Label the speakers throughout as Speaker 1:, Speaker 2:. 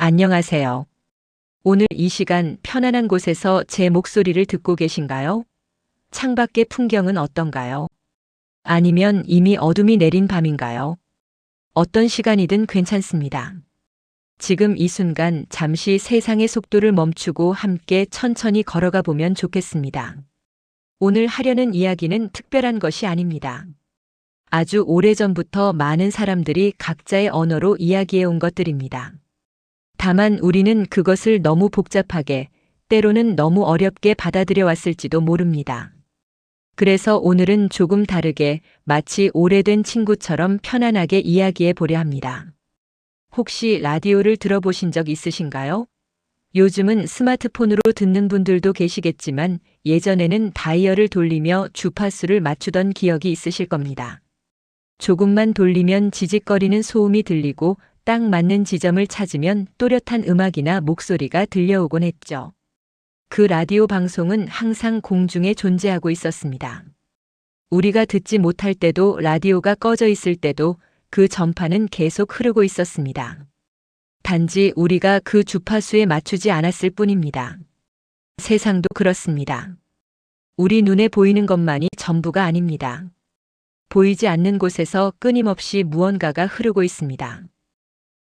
Speaker 1: 안녕하세요. 오늘 이 시간 편안한 곳에서 제 목소리를 듣고 계신가요? 창밖의 풍경은 어떤가요? 아니면 이미 어둠이 내린 밤인가요? 어떤 시간이든 괜찮습니다. 지금 이 순간 잠시 세상의 속도를 멈추고 함께 천천히 걸어가 보면 좋겠습니다. 오늘 하려는 이야기는 특별한 것이 아닙니다. 아주 오래전부터 많은 사람들이 각자의 언어로 이야기해 온 것들입니다. 다만 우리는 그것을 너무 복잡하게, 때로는 너무 어렵게 받아들여 왔을지도 모릅니다. 그래서 오늘은 조금 다르게 마치 오래된 친구처럼 편안하게 이야기해 보려 합니다. 혹시 라디오를 들어보신 적 있으신가요? 요즘은 스마트폰으로 듣는 분들도 계시겠지만 예전에는 다이얼을 돌리며 주파수를 맞추던 기억이 있으실 겁니다. 조금만 돌리면 지직거리는 소음이 들리고 딱 맞는 지점을 찾으면 또렷한 음악이나 목소리가 들려오곤 했죠. 그 라디오 방송은 항상 공중에 존재하고 있었습니다. 우리가 듣지 못할 때도 라디오가 꺼져 있을 때도 그 전파는 계속 흐르고 있었습니다. 단지 우리가 그 주파수에 맞추지 않았을 뿐입니다. 세상도 그렇습니다. 우리 눈에 보이는 것만이 전부가 아닙니다. 보이지 않는 곳에서 끊임없이 무언가가 흐르고 있습니다.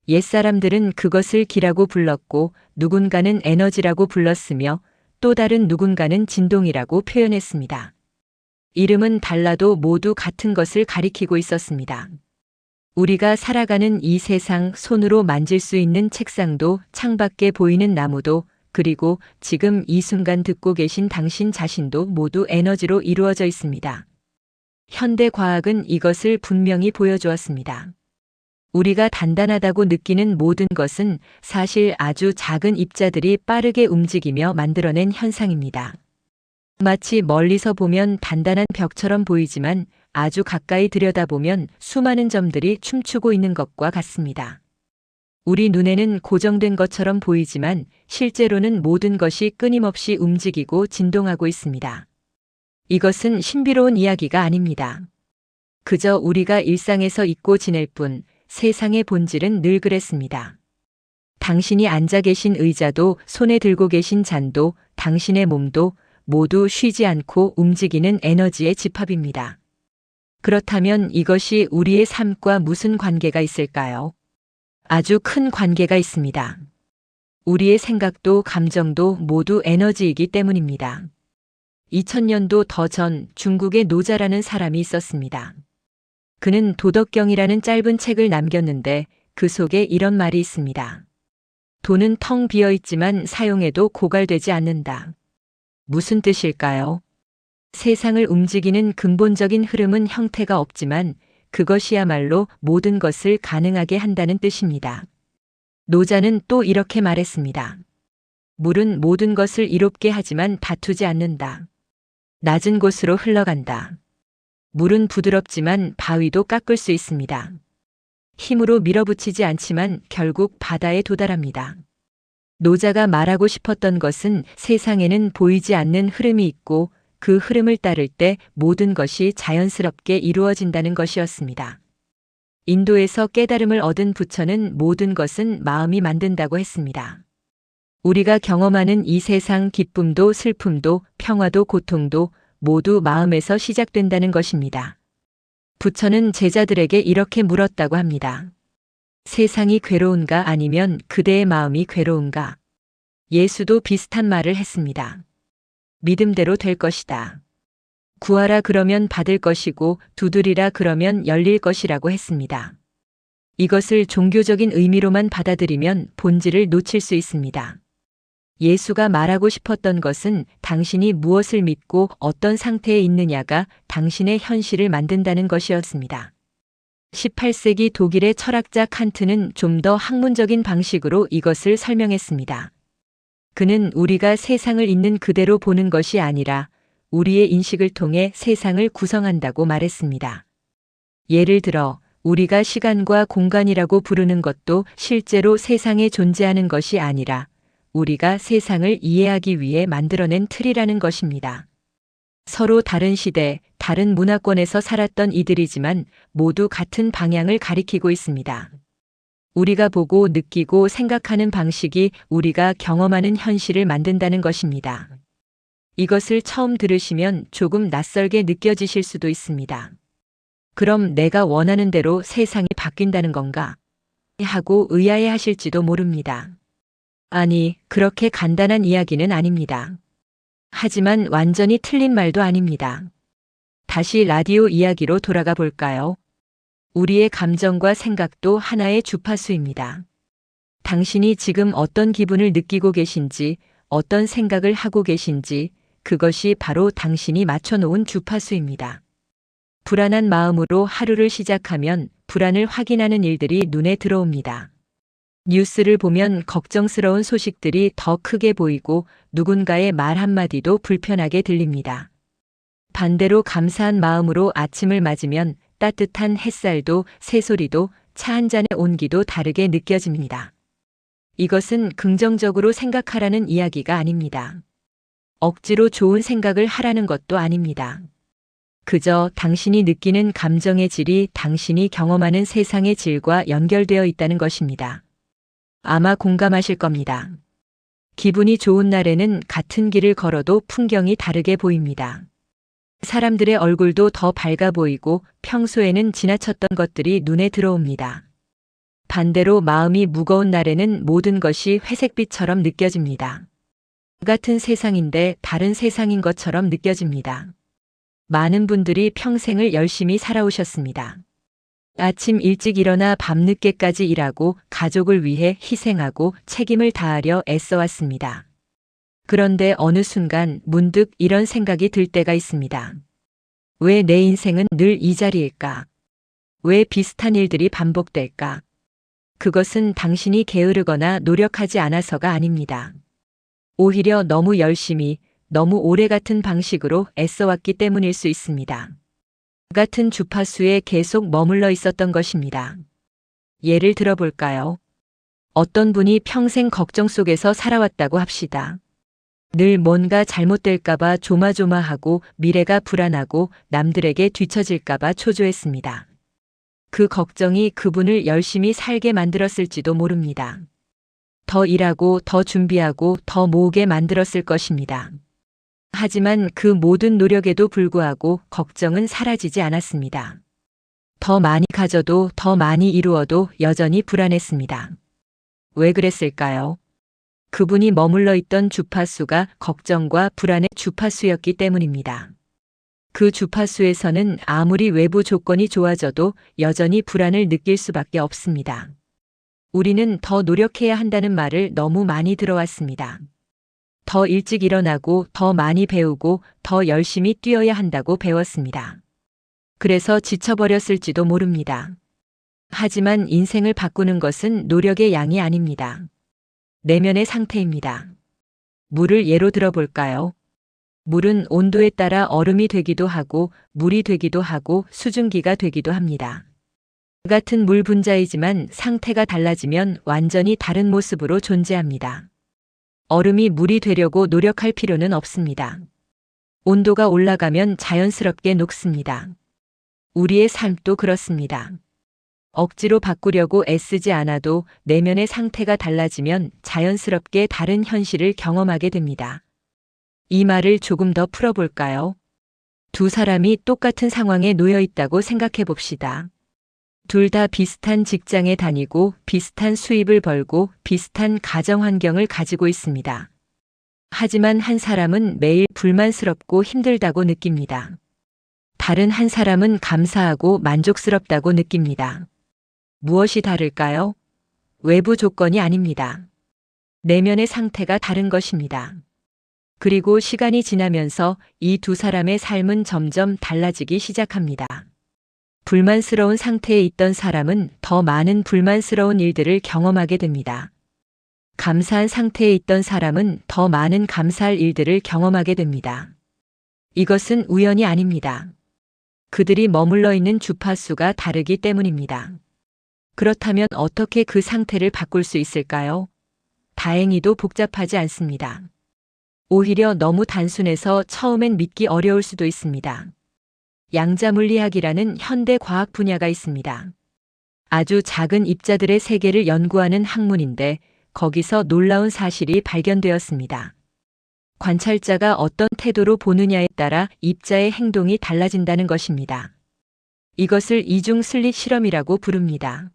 Speaker 1: 옛사람들은 그것을 기라고 불렀고 누군가는 에너지라고 불렀으며 또 다른 누군가는 진동이라고 표현했습니다. 이름은 달라도 모두 같은 것을 가리키고 있었습니다. 우리가 살아가는 이 세상, 손으로 만질 수 있는 책상도, 창밖에 보이는 나무도, 그리고 지금 이 순간 듣고 계신 당신 자신도 모두 에너지로 이루어져 있습니다. 현대 과학은 이것을 분명히 보여주었습니다. 우리가 단단하다고 느끼는 모든 것은 사실 아주 작은 입자들이 빠르게 움직이며 만들어낸 현상입니다. 마치 멀리서 보면 단단한 벽처럼 보이지만 아주 가까이 들여다보면 수많은 점들이 춤추고 있는 것과 같습니다. 우리 눈에는 고정된 것처럼 보이지만 실제로는 모든 것이 끊임없이 움직이고 진동하고 있습니다. 이것은 신비로운 이야기가 아닙니다. 그저 우리가 일상에서 잊고 지낼 뿐, 세상의 본질은 늘 그랬습니다. 당신이 앉아 계신 의자도, 손에 들고 계신 잔도, 당신의 몸도 모두 쉬지 않고 움직이는 에너지의 집합입니다. 그렇다면 이것이 우리의 삶과 무슨 관계가 있을까요? 아주 큰 관계가 있습니다. 우리의 생각도 감정도 모두 에너지이기 때문입니다. 2000년도 더 전 중국의 노자라는 사람이 있었습니다. 그는 도덕경이라는 짧은 책을 남겼는데 그 속에 이런 말이 있습니다. 돈은 텅 비어 있지만 사용해도 고갈되지 않는다. 무슨 뜻일까요? 세상을 움직이는 근본적인 흐름은 형태가 없지만 그것이야말로 모든 것을 가능하게 한다는 뜻입니다. 노자는 또 이렇게 말했습니다. 물은 모든 것을 이롭게 하지만 다투지 않는다. 낮은 곳으로 흘러간다. 물은 부드럽지만 바위도 깎을 수 있습니다. 힘으로 밀어붙이지 않지만 결국 바다에 도달합니다. 노자가 말하고 싶었던 것은 세상에는 보이지 않는 흐름이 있고 그 흐름을 따를 때 모든 것이 자연스럽게 이루어진다는 것이었습니다. 인도에서 깨달음을 얻은 부처는 모든 것은 마음이 만든다고 했습니다. 우리가 경험하는 이 세상 기쁨도 슬픔도 평화도 고통도 모두 마음에서 시작된다는 것입니다. 부처는 제자들에게 이렇게 물었다고 합니다. 세상이 괴로운가 아니면 그대의 마음이 괴로운가? 예수도 비슷한 말을 했습니다. 믿음대로 될 것이다. 구하라 그러면 받을 것이고 두드리라 그러면 열릴 것이라고 했습니다. 이것을 종교적인 의미로만 받아들이면 본질을 놓칠 수 있습니다. 예수가 말하고 싶었던 것은 당신이 무엇을 믿고 어떤 상태에 있느냐가 당신의 현실을 만든다는 것이었습니다. 18세기 독일의 철학자 칸트는 좀 더 학문적인 방식으로 이것을 설명했습니다. 그는 우리가 세상을 있는 그대로 보는 것이 아니라 우리의 인식을 통해 세상을 구성한다고 말했습니다. 예를 들어 우리가 시간과 공간이라고 부르는 것도 실제로 세상에 존재하는 것이 아니라 우리가 세상을 이해하기 위해 만들어낸 틀이라는 것입니다. 서로 다른 시대, 다른 문화권에서 살았던 이들이지만 모두 같은 방향을 가리키고 있습니다. 우리가 보고 느끼고 생각하는 방식이 우리가 경험하는 현실을 만든다는 것입니다. 이것을 처음 들으시면 조금 낯설게 느껴지실 수도 있습니다. 그럼 내가 원하는 대로 세상이 바뀐다는 건가? 하고 의아해 하실지도 모릅니다. 아니, 그렇게 간단한 이야기는 아닙니다. 하지만 완전히 틀린 말도 아닙니다. 다시 라디오 이야기로 돌아가 볼까요? 우리의 감정과 생각도 하나의 주파수입니다. 당신이 지금 어떤 기분을 느끼고 계신지, 어떤 생각을 하고 계신지, 그것이 바로 당신이 맞춰놓은 주파수입니다. 불안한 마음으로 하루를 시작하면 불안을 확인하는 일들이 눈에 들어옵니다. 뉴스를 보면 걱정스러운 소식들이 더 크게 보이고 누군가의 말 한마디도 불편하게 들립니다. 반대로 감사한 마음으로 아침을 맞으면 따뜻한 햇살도 새소리도 차 한 잔의 온기도 다르게 느껴집니다. 이것은 긍정적으로 생각하라는 이야기가 아닙니다. 억지로 좋은 생각을 하라는 것도 아닙니다. 그저 당신이 느끼는 감정의 질이 당신이 경험하는 세상의 질과 연결되어 있다는 것입니다. 아마 공감하실 겁니다. 기분이 좋은 날에는 같은 길을 걸어도 풍경이 다르게 보입니다. 사람들의 얼굴도 더 밝아 보이고 평소에는 지나쳤던 것들이 눈에 들어옵니다. 반대로 마음이 무거운 날에는 모든 것이 회색빛처럼 느껴집니다. 같은 세상인데 다른 세상인 것처럼 느껴집니다. 많은 분들이 평생을 열심히 살아오셨습니다. 아침 일찍 일어나 밤늦게까지 일하고 가족을 위해 희생하고 책임을 다하려 애써왔습니다. 그런데 어느 순간 문득 이런 생각이 들 때가 있습니다. 왜 내 인생은 늘 이 자리일까? 왜 비슷한 일들이 반복될까? 그것은 당신이 게으르거나 노력하지 않아서가 아닙니다. 오히려 너무 열심히, 너무 오래 같은 방식으로 애써왔기 때문일 수 있습니다. 같은 주파수에 계속 머물러 있었던 것입니다. 예를 들어볼까요? 어떤 분이 평생 걱정 속에서 살아왔다고 합시다. 늘 뭔가 잘못될까봐 조마조마하고 미래가 불안하고 남들에게 뒤처질까봐 초조했습니다. 그 걱정이 그분을 열심히 살게 만들었을지도 모릅니다. 더 일하고 더 준비하고 더 모으게 만들었을 것입니다. 하지만 그 모든 노력에도 불구하고 걱정은 사라지지 않았습니다. 더 많이 가져도 더 많이 이루어도 여전히 불안했습니다. 왜 그랬을까요? 그분이 머물러 있던 주파수가 걱정과 불안의 주파수였기 때문입니다. 그 주파수에서는 아무리 외부 조건이 좋아져도 여전히 불안을 느낄 수밖에 없습니다. 우리는 더 노력해야 한다는 말을 너무 많이 들어왔습니다. 더 일찍 일어나고 더 많이 배우고 더 열심히 뛰어야 한다고 배웠습니다. 그래서 지쳐버렸을지도 모릅니다. 하지만 인생을 바꾸는 것은 노력의 양이 아닙니다. 내면의 상태입니다. 물을 예로 들어볼까요? 물은 온도에 따라 얼음이 되기도 하고 물이 되기도 하고 수증기가 되기도 합니다. 같은 물 분자이지만 상태가 달라지면 완전히 다른 모습으로 존재합니다. 얼음이 물이 되려고 노력할 필요는 없습니다. 온도가 올라가면 자연스럽게 녹습니다. 우리의 삶도 그렇습니다. 억지로 바꾸려고 애쓰지 않아도 내면의 상태가 달라지면 자연스럽게 다른 현실을 경험하게 됩니다. 이 말을 조금 더 풀어볼까요? 두 사람이 똑같은 상황에 놓여 있다고 생각해 봅시다. 둘 다 비슷한 직장에 다니고 비슷한 수입을 벌고 비슷한 가정 환경을 가지고 있습니다. 하지만 한 사람은 매일 불만스럽고 힘들다고 느낍니다. 다른 한 사람은 감사하고 만족스럽다고 느낍니다. 무엇이 다를까요? 외부 조건이 아닙니다. 내면의 상태가 다른 것입니다. 그리고 시간이 지나면서 이 두 사람의 삶은 점점 달라지기 시작합니다. 불만스러운 상태에 있던 사람은 더 많은 불만스러운 일들을 경험하게 됩니다. 감사한 상태에 있던 사람은 더 많은 감사할 일들을 경험하게 됩니다. 이것은 우연이 아닙니다. 그들이 머물러 있는 주파수가 다르기 때문입니다. 그렇다면 어떻게 그 상태를 바꿀 수 있을까요? 다행히도 복잡하지 않습니다. 오히려 너무 단순해서 처음엔 믿기 어려울 수도 있습니다. 양자물리학이라는 현대 과학 분야가 있습니다. 아주 작은 입자들의 세계를 연구하는 학문인데 거기서 놀라운 사실이 발견되었습니다. 관찰자가 어떤 태도로 보느냐에 따라 입자의 행동이 달라진다는 것입니다. 이것을 이중 슬릿 실험이라고 부릅니다.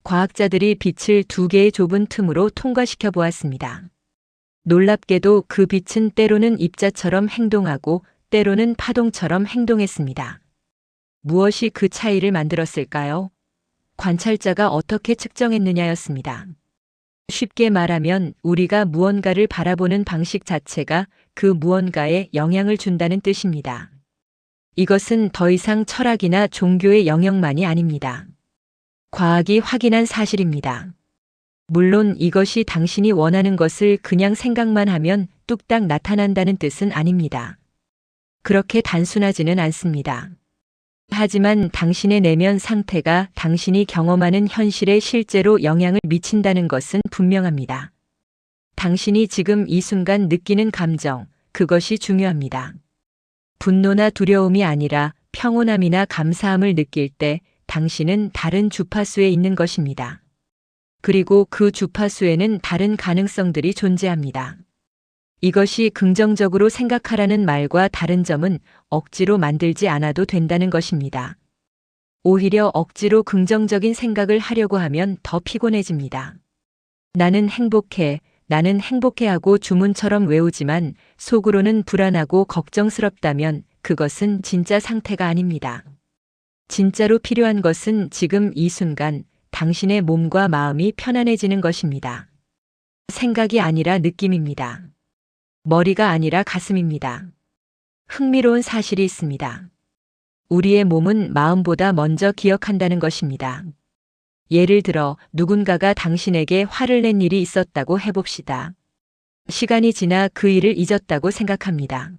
Speaker 1: 과학자들이 빛을 두 개의 좁은 틈으로 통과시켜 보았습니다. 놀랍게도 그 빛은 때로는 입자처럼 행동하고 때로는 파동처럼 행동했습니다. 무엇이 그 차이를 만들었을까요? 관찰자가 어떻게 측정했느냐였습니다. 쉽게 말하면 우리가 무언가를 바라보는 방식 자체가 그 무언가에 영향을 준다는 뜻입니다. 이것은 더 이상 철학이나 종교의 영역만이 아닙니다. 과학이 확인한 사실입니다. 물론 이것이 당신이 원하는 것을 그냥 생각만 하면 뚝딱 나타난다는 뜻은 아닙니다. 그렇게 단순하지는 않습니다. 하지만 당신의 내면 상태가 당신이 경험하는 현실에 실제로 영향을 미친다는 것은 분명합니다. 당신이 지금 이 순간 느끼는 감정, 그것이 중요합니다. 분노나 두려움이 아니라 평온함이나 감사함을 느낄 때 당신은 다른 주파수에 있는 것입니다. 그리고 그 주파수에는 다른 가능성들이 존재합니다. 이것이 긍정적으로 생각하라는 말과 다른 점은 억지로 만들지 않아도 된다는 것입니다. 오히려 억지로 긍정적인 생각을 하려고 하면 더 피곤해집니다. 나는 행복해 하고 주문처럼 외우지만 속으로는 불안하고 걱정스럽다면 그것은 진짜 상태가 아닙니다. 진짜로 필요한 것은 지금 이 순간 당신의 몸과 마음이 편안해지는 것입니다. 생각이 아니라 느낌입니다. 머리가 아니라 가슴입니다. 흥미로운 사실이 있습니다. 우리의 몸은 마음보다 먼저 기억한다는 것입니다. 예를 들어 누군가가 당신에게 화를 낸 일이 있었다고 해봅시다. 시간이 지나 그 일을 잊었다고 생각합니다.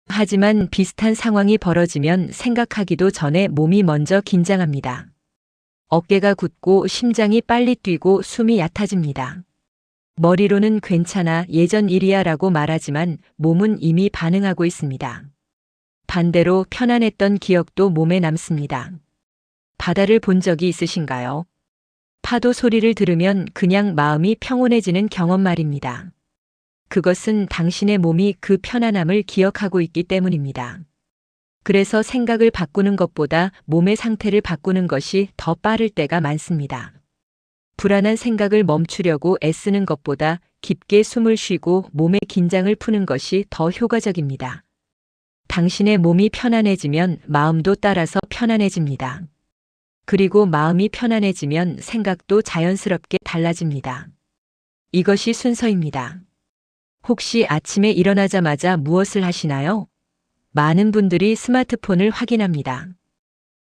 Speaker 1: 하지만 비슷한 상황이 벌어지면 생각하기도 전에 몸이 먼저 긴장합니다. 어깨가 굳고 심장이 빨리 뛰고 숨이 얕아집니다. 머리로는 괜찮아 예전 일이야 라고 말하지만 몸은 이미 반응하고 있습니다. 반대로 편안했던 기억도 몸에 남습니다. 바다를 본 적이 있으신가요? 파도 소리를 들으면 그냥 마음이 평온해지는 경험 말입니다. 그것은 당신의 몸이 그 편안함을 기억하고 있기 때문입니다. 그래서 생각을 바꾸는 것보다 몸의 상태를 바꾸는 것이 더 빠를 때가 많습니다. 불안한 생각을 멈추려고 애쓰는 것보다 깊게 숨을 쉬고 몸의 긴장을 푸는 것이 더 효과적입니다. 당신의 몸이 편안해지면 마음도 따라서 편안해집니다. 그리고 마음이 편안해지면 생각도 자연스럽게 달라집니다. 이것이 순서입니다. 혹시 아침에 일어나자마자 무엇을 하시나요? 많은 분들이 스마트폰을 확인합니다.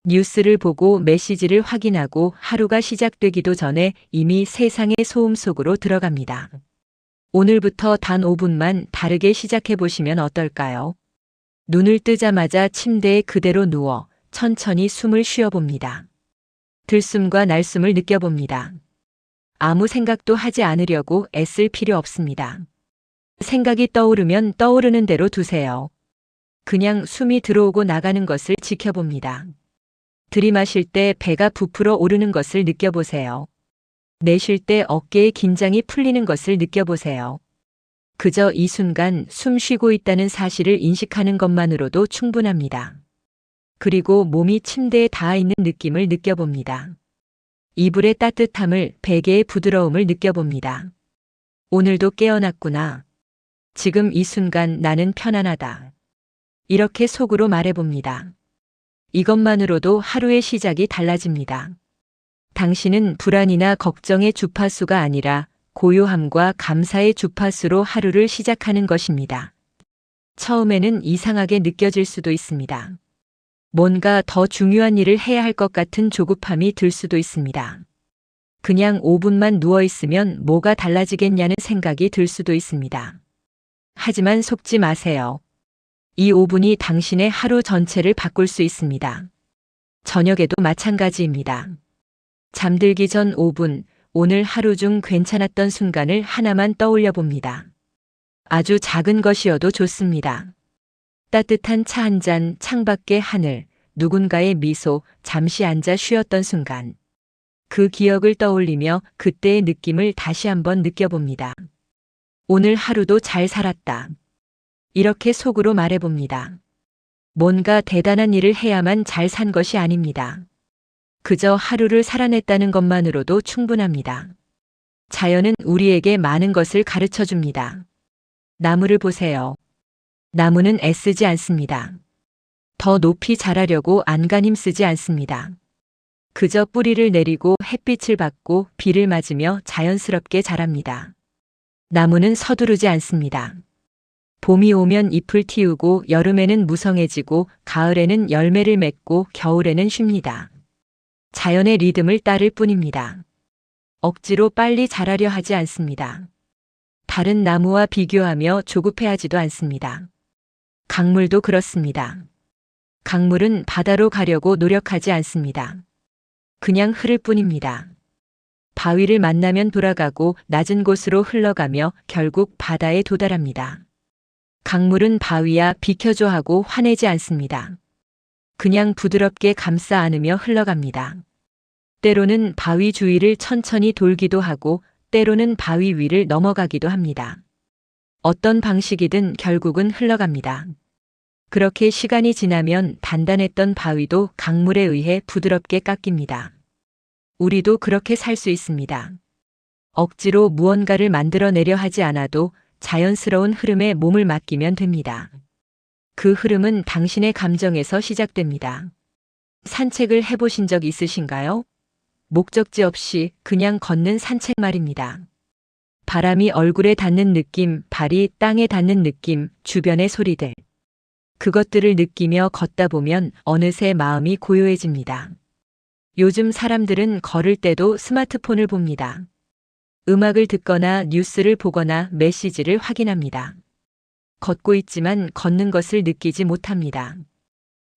Speaker 1: 뉴스를 보고 메시지를 확인하고 하루가 시작되기도 전에 이미 세상의 소음 속으로 들어갑니다. 오늘부터 단 5분만 다르게 시작해 보시면 어떨까요? 눈을 뜨자마자 침대에 그대로 누워 천천히 숨을 쉬어봅니다. 들숨과 날숨을 느껴봅니다. 아무 생각도 하지 않으려고 애쓸 필요 없습니다. 생각이 떠오르면 떠오르는 대로 두세요. 그냥 숨이 들어오고 나가는 것을 지켜봅니다. 들이마실 때 배가 부풀어 오르는 것을 느껴보세요. 내쉴 때 어깨의 긴장이 풀리는 것을 느껴보세요. 그저 이 순간 숨 쉬고 있다는 사실을 인식하는 것만으로도 충분합니다. 그리고 몸이 침대에 닿아 있는 느낌을 느껴봅니다. 이불의 따뜻함을, 베개의 부드러움을 느껴봅니다. 오늘도 깨어났구나. 지금 이 순간 나는 편안하다. 이렇게 속으로 말해봅니다. 이것만으로도 하루의 시작이 달라집니다. 당신은 불안이나 걱정의 주파수가 아니라 고요함과 감사의 주파수로 하루를 시작하는 것입니다. 처음에는 이상하게 느껴질 수도 있습니다. 뭔가 더 중요한 일을 해야 할 것 같은 조급함이 들 수도 있습니다. 그냥 5분만 누워 있으면 뭐가 달라지겠냐는 생각이 들 수도 있습니다. 하지만 속지 마세요. 이 5분이 당신의 하루 전체를 바꿀 수 있습니다. 저녁에도 마찬가지입니다. 잠들기 전 5분, 오늘 하루 중 괜찮았던 순간을 하나만 떠올려 봅니다. 아주 작은 것이어도 좋습니다. 따뜻한 차 한 잔, 창밖의 하늘, 누군가의 미소, 잠시 앉아 쉬었던 순간. 그 기억을 떠올리며 그때의 느낌을 다시 한번 느껴봅니다. 오늘 하루도 잘 살았다. 이렇게 속으로 말해봅니다. 뭔가 대단한 일을 해야만 잘 산 것이 아닙니다. 그저 하루를 살아냈다는 것만으로도 충분합니다. 자연은 우리에게 많은 것을 가르쳐 줍니다. 나무를 보세요. 나무는 애쓰지 않습니다. 더 높이 자라려고 안간 힘쓰지 않습니다. 그저 뿌리를 내리고 햇빛을 받고 비를 맞으며 자연스럽게 자랍니다. 나무는 서두르지 않습니다. 봄이 오면 잎을 틔우고 여름에는 무성해지고 가을에는 열매를 맺고 겨울에는 쉽니다. 자연의 리듬을 따를 뿐입니다. 억지로 빨리 자라려 하지 않습니다. 다른 나무와 비교하며 조급해하지도 않습니다. 강물도 그렇습니다. 강물은 바다로 가려고 노력하지 않습니다. 그냥 흐를 뿐입니다. 바위를 만나면 돌아가고 낮은 곳으로 흘러가며 결국 바다에 도달합니다. 강물은 바위야 비켜줘 하고 화내지 않습니다. 그냥 부드럽게 감싸 안으며 흘러갑니다. 때로는 바위 주위를 천천히 돌기도 하고 때로는 바위 위를 넘어가기도 합니다. 어떤 방식이든 결국은 흘러갑니다. 그렇게 시간이 지나면 단단했던 바위도 강물에 의해 부드럽게 깎입니다. 우리도 그렇게 살 수 있습니다. 억지로 무언가를 만들어내려 하지 않아도 자연스러운 흐름에 몸을 맡기면 됩니다. 그 흐름은 당신의 감정에서 시작됩니다. 산책을 해보신 적 있으신가요? 목적지 없이 그냥 걷는 산책 말입니다. 바람이 얼굴에 닿는 느낌, 발이 땅에 닿는 느낌, 주변의 소리들. 그것들을 느끼며 걷다 보면 어느새 마음이 고요해집니다. 요즘 사람들은 걸을 때도 스마트폰을 봅니다. 음악을 듣거나 뉴스를 보거나 메시지를 확인합니다. 걷고 있지만 걷는 것을 느끼지 못합니다.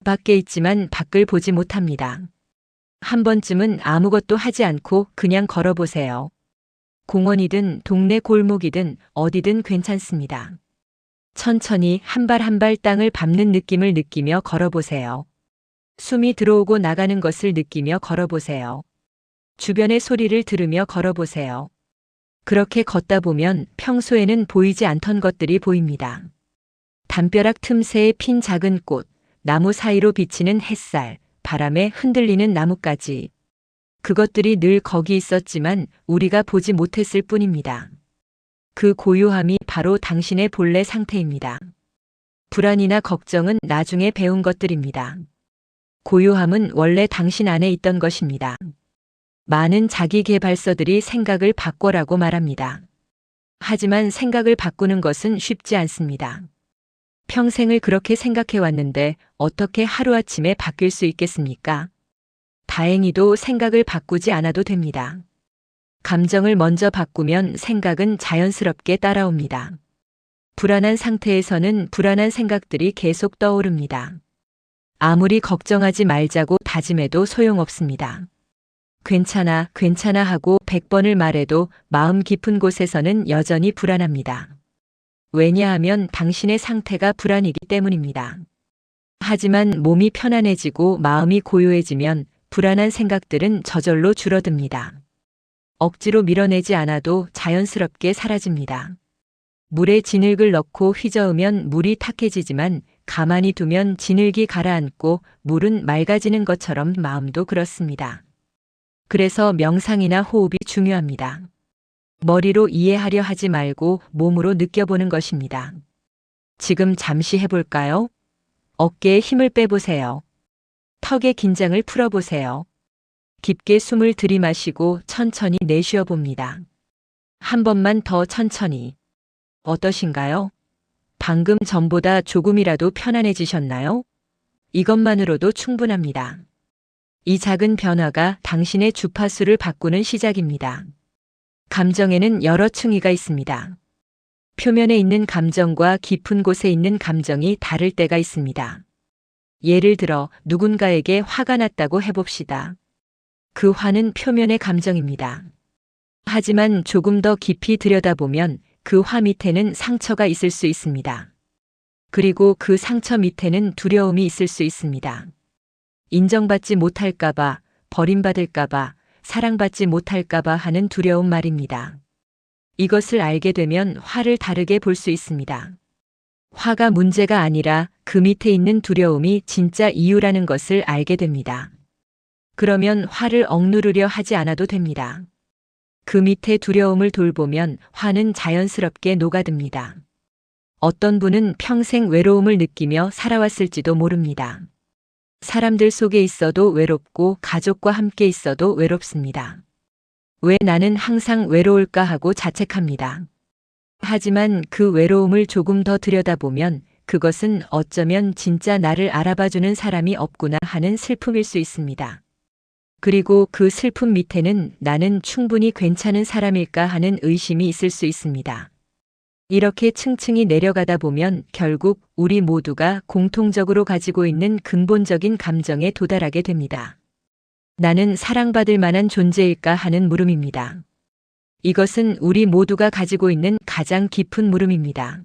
Speaker 1: 밖에 있지만 밖을 보지 못합니다. 한 번쯤은 아무것도 하지 않고 그냥 걸어보세요. 공원이든 동네 골목이든 어디든 괜찮습니다. 천천히 한 발 한 발 땅을 밟는 느낌을 느끼며 걸어보세요. 숨이 들어오고 나가는 것을 느끼며 걸어보세요. 주변의 소리를 들으며 걸어보세요. 그렇게 걷다 보면 평소에는 보이지 않던 것들이 보입니다. 담벼락 틈새에 핀 작은 꽃, 나무 사이로 비치는 햇살, 바람에 흔들리는 나뭇가지. 그것들이 늘 거기 있었지만 우리가 보지 못했을 뿐입니다. 그 고요함이 바로 당신의 본래 상태입니다. 불안이나 걱정은 나중에 배운 것들입니다. 고요함은 원래 당신 안에 있던 것입니다. 많은 자기계발서들이 생각을 바꿔라고 말합니다. 하지만 생각을 바꾸는 것은 쉽지 않습니다. 평생을 그렇게 생각해 왔는데 어떻게 하루아침에 바뀔 수 있겠습니까? 다행히도 생각을 바꾸지 않아도 됩니다. 감정을 먼저 바꾸면 생각은 자연스럽게 따라옵니다. 불안한 상태에서는 불안한 생각들이 계속 떠오릅니다. 아무리 걱정하지 말자고 다짐해도 소용없습니다. 괜찮아, 괜찮아 하고 100번을 말해도 마음 깊은 곳에서는 여전히 불안합니다. 왜냐하면 당신의 상태가 불안이기 때문입니다. 하지만 몸이 편안해지고 마음이 고요해지면 불안한 생각들은 저절로 줄어듭니다. 억지로 밀어내지 않아도 자연스럽게 사라집니다. 물에 진흙을 넣고 휘저으면 물이 탁해지지만 가만히 두면 진흙이 가라앉고 물은 맑아지는 것처럼 마음도 그렇습니다. 그래서 명상이나 호흡이 중요합니다. 머리로 이해하려 하지 말고 몸으로 느껴보는 것입니다. 지금 잠시 해볼까요? 어깨에 힘을 빼보세요. 턱의 긴장을 풀어보세요. 깊게 숨을 들이마시고 천천히 내쉬어 봅니다. 한 번만 더 천천히. 어떠신가요? 방금 전보다 조금이라도 편안해지셨나요? 이것만으로도 충분합니다. 이 작은 변화가 당신의 주파수를 바꾸는 시작입니다. 감정에는 여러 층위가 있습니다. 표면에 있는 감정과 깊은 곳에 있는 감정이 다를 때가 있습니다. 예를 들어 누군가에게 화가 났다고 해봅시다. 그 화는 표면의 감정입니다. 하지만 조금 더 깊이 들여다보면 그 화 밑에는 상처가 있을 수 있습니다. 그리고 그 상처 밑에는 두려움이 있을 수 있습니다. 인정받지 못할까봐, 버림받을까봐, 사랑받지 못할까봐 하는 두려움 말입니다. 이것을 알게 되면 화를 다르게 볼 수 있습니다. 화가 문제가 아니라 그 밑에 있는 두려움이 진짜 이유라는 것을 알게 됩니다. 그러면 화를 억누르려 하지 않아도 됩니다. 그 밑에 두려움을 돌보면 화는 자연스럽게 녹아듭니다. 어떤 분은 평생 외로움을 느끼며 살아왔을지도 모릅니다. 사람들 속에 있어도 외롭고 가족과 함께 있어도 외롭습니다. 왜 나는 항상 외로울까 하고 자책합니다. 하지만 그 외로움을 조금 더 들여다보면 그것은 어쩌면 진짜 나를 알아봐주는 사람이 없구나 하는 슬픔일 수 있습니다. 그리고 그 슬픔 밑에는 나는 충분히 괜찮은 사람일까 하는 의심이 있을 수 있습니다. 이렇게 층층이 내려가다 보면 결국 우리 모두가 공통적으로 가지고 있는 근본적인 감정에 도달하게 됩니다. 나는 사랑받을 만한 존재일까 하는 물음입니다. 이것은 우리 모두가 가지고 있는 가장 깊은 물음입니다.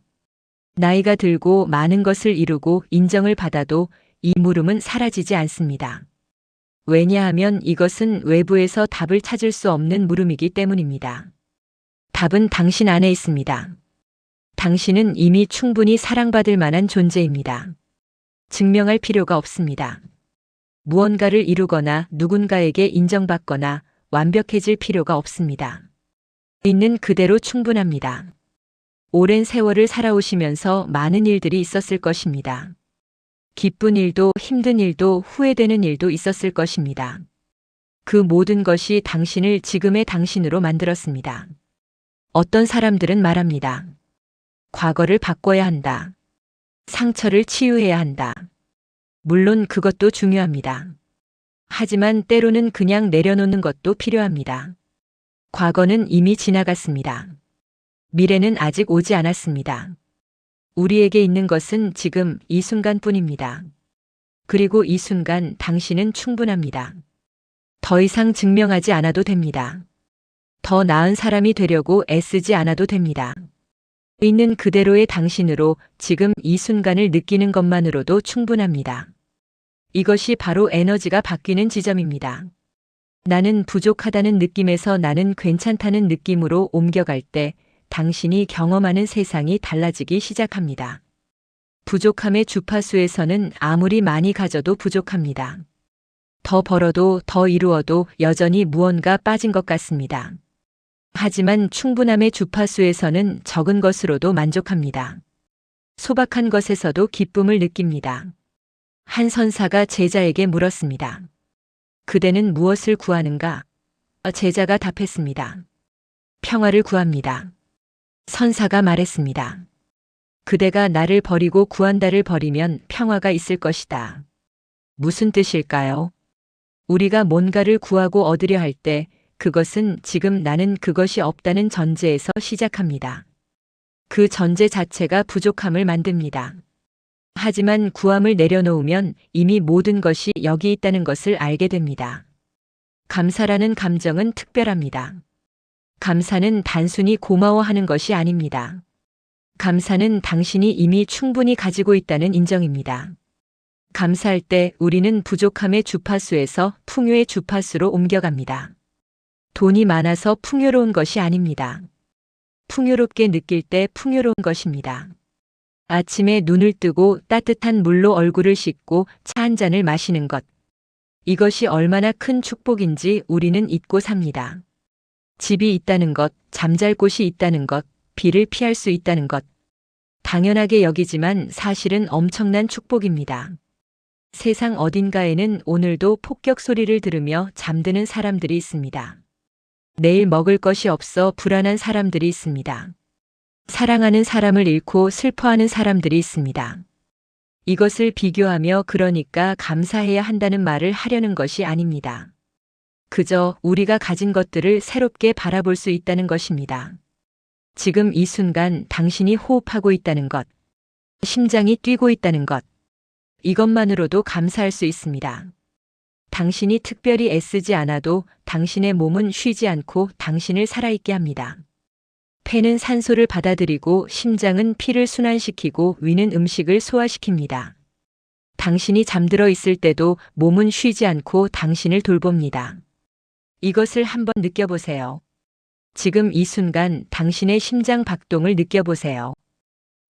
Speaker 1: 나이가 들고 많은 것을 이루고 인정을 받아도 이 물음은 사라지지 않습니다. 왜냐하면 이것은 외부에서 답을 찾을 수 없는 물음이기 때문입니다. 답은 당신 안에 있습니다. 당신은 이미 충분히 사랑받을 만한 존재입니다. 증명할 필요가 없습니다. 무언가를 이루거나 누군가에게 인정받거나 완벽해질 필요가 없습니다. 있는 그대로 충분합니다. 오랜 세월을 살아오시면서 많은 일들이 있었을 것입니다. 기쁜 일도 힘든 일도 후회되는 일도 있었을 것입니다. 그 모든 것이 당신을 지금의 당신으로 만들었습니다. 어떤 사람들은 말합니다. 과거를 바꿔야 한다. 상처를 치유해야 한다. 물론 그것도 중요합니다. 하지만 때로는 그냥 내려놓는 것도 필요합니다. 과거는 이미 지나갔습니다. 미래는 아직 오지 않았습니다. 우리에게 있는 것은 지금 이 순간뿐입니다. 그리고 이 순간 당신은 충분합니다. 더 이상 증명하지 않아도 됩니다. 더 나은 사람이 되려고 애쓰지 않아도 됩니다. 있는 그대로의 당신으로 지금 이 순간을 느끼는 것만으로도 충분합니다. 이것이 바로 에너지가 바뀌는 지점입니다. 나는 부족하다는 느낌에서 나는 괜찮다는 느낌으로 옮겨갈 때 당신이 경험하는 세상이 달라지기 시작합니다. 부족함의 주파수에서는 아무리 많이 가져도 부족합니다. 더 벌어도 더 이루어도 여전히 무언가 빠진 것 같습니다. 하지만 충분함의 주파수에서는 적은 것으로도 만족합니다. 소박한 것에서도 기쁨을 느낍니다. 한 선사가 제자에게 물었습니다. 그대는 무엇을 구하는가? 제자가 답했습니다. 평화를 구합니다. 선사가 말했습니다. 그대가 나를 버리고 구한다를 버리면 평화가 있을 것이다. 무슨 뜻일까요? 우리가 뭔가를 구하고 얻으려 할 때 그것은 지금 나는 그것이 없다는 전제에서 시작합니다. 그 전제 자체가 부족함을 만듭니다. 하지만 구함을 내려놓으면 이미 모든 것이 여기 있다는 것을 알게 됩니다. 감사라는 감정은 특별합니다. 감사는 단순히 고마워하는 것이 아닙니다. 감사는 당신이 이미 충분히 가지고 있다는 인정입니다. 감사할 때 우리는 부족함의 주파수에서 풍요의 주파수로 옮겨갑니다. 돈이 많아서 풍요로운 것이 아닙니다. 풍요롭게 느낄 때 풍요로운 것입니다. 아침에 눈을 뜨고 따뜻한 물로 얼굴을 씻고 차 한 잔을 마시는 것. 이것이 얼마나 큰 축복인지 우리는 잊고 삽니다. 집이 있다는 것, 잠잘 곳이 있다는 것, 비를 피할 수 있다는 것. 당연하게 여기지만 사실은 엄청난 축복입니다. 세상 어딘가에는 오늘도 폭격 소리를 들으며 잠드는 사람들이 있습니다. 내일 먹을 것이 없어 불안한 사람들이 있습니다. 사랑하는 사람을 잃고 슬퍼하는 사람들이 있습니다. 이것을 비교하며 그러니까 감사해야 한다는 말을 하려는 것이 아닙니다. 그저 우리가 가진 것들을 새롭게 바라볼 수 있다는 것입니다. 지금 이 순간 당신이 호흡하고 있다는 것, 심장이 뛰고 있다는 것, 이것만으로도 감사할 수 있습니다. 당신이 특별히 애쓰지 않아도 당신의 몸은 쉬지 않고 당신을 살아있게 합니다. 폐는 산소를 받아들이고 심장은 피를 순환시키고 위는 음식을 소화시킵니다. 당신이 잠들어 있을 때도 몸은 쉬지 않고 당신을 돌봅니다. 이것을 한번 느껴보세요. 지금 이 순간 당신의 심장 박동을 느껴보세요.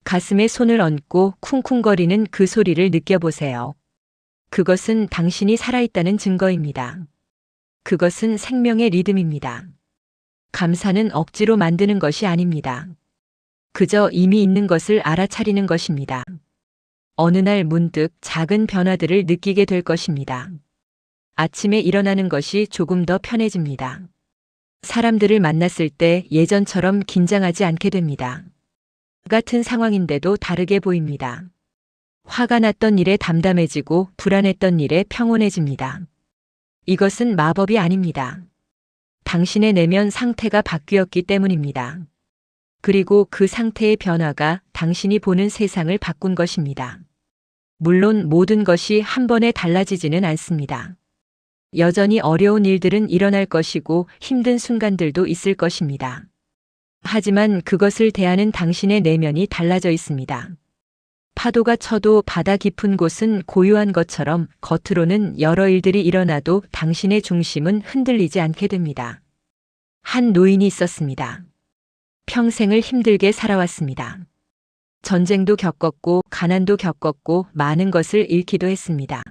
Speaker 1: 가슴에 손을 얹고 쿵쿵거리는 그 소리를 느껴보세요. 그것은 당신이 살아있다는 증거입니다. 그것은 생명의 리듬입니다. 감사는 억지로 만드는 것이 아닙니다. 그저 이미 있는 것을 알아차리는 것입니다. 어느 날 문득 작은 변화들을 느끼게 될 것입니다. 아침에 일어나는 것이 조금 더 편해집니다. 사람들을 만났을 때 예전처럼 긴장하지 않게 됩니다. 같은 상황인데도 다르게 보입니다. 화가 났던 일에 담담해지고 불안했던 일에 평온해집니다. 이것은 마법이 아닙니다. 당신의 내면 상태가 바뀌었기 때문입니다. 그리고 그 상태의 변화가 당신이 보는 세상을 바꾼 것입니다. 물론 모든 것이 한 번에 달라지지는 않습니다. 여전히 어려운 일들은 일어날 것이고 힘든 순간들도 있을 것입니다. 하지만 그것을 대하는 당신의 내면이 달라져 있습니다. 파도가 쳐도 바다 깊은 곳은 고요한 것처럼 겉으로는 여러 일들이 일어나도 당신의 중심은 흔들리지 않게 됩니다. 한 노인이 있었습니다. 평생을 힘들게 살아왔습니다. 전쟁도 겪었고 가난도 겪었고 많은 것을 잃기도 했습니다.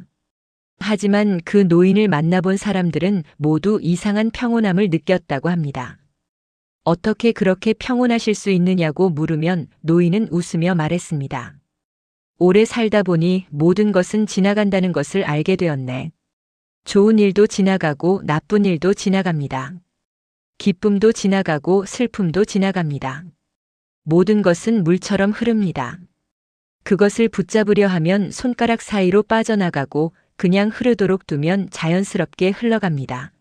Speaker 1: 하지만 그 노인을 만나본 사람들은 모두 이상한 평온함을 느꼈다고 합니다. 어떻게 그렇게 평온하실 수 있느냐고 물으면 노인은 웃으며 말했습니다. 오래 살다 보니 모든 것은 지나간다는 것을 알게 되었네. 좋은 일도 지나가고 나쁜 일도 지나갑니다. 기쁨도 지나가고 슬픔도 지나갑니다. 모든 것은 물처럼 흐릅니다. 그것을 붙잡으려 하면 손가락 사이로 빠져나가고 그냥 흐르도록 두면 자연스럽게 흘러갑니다.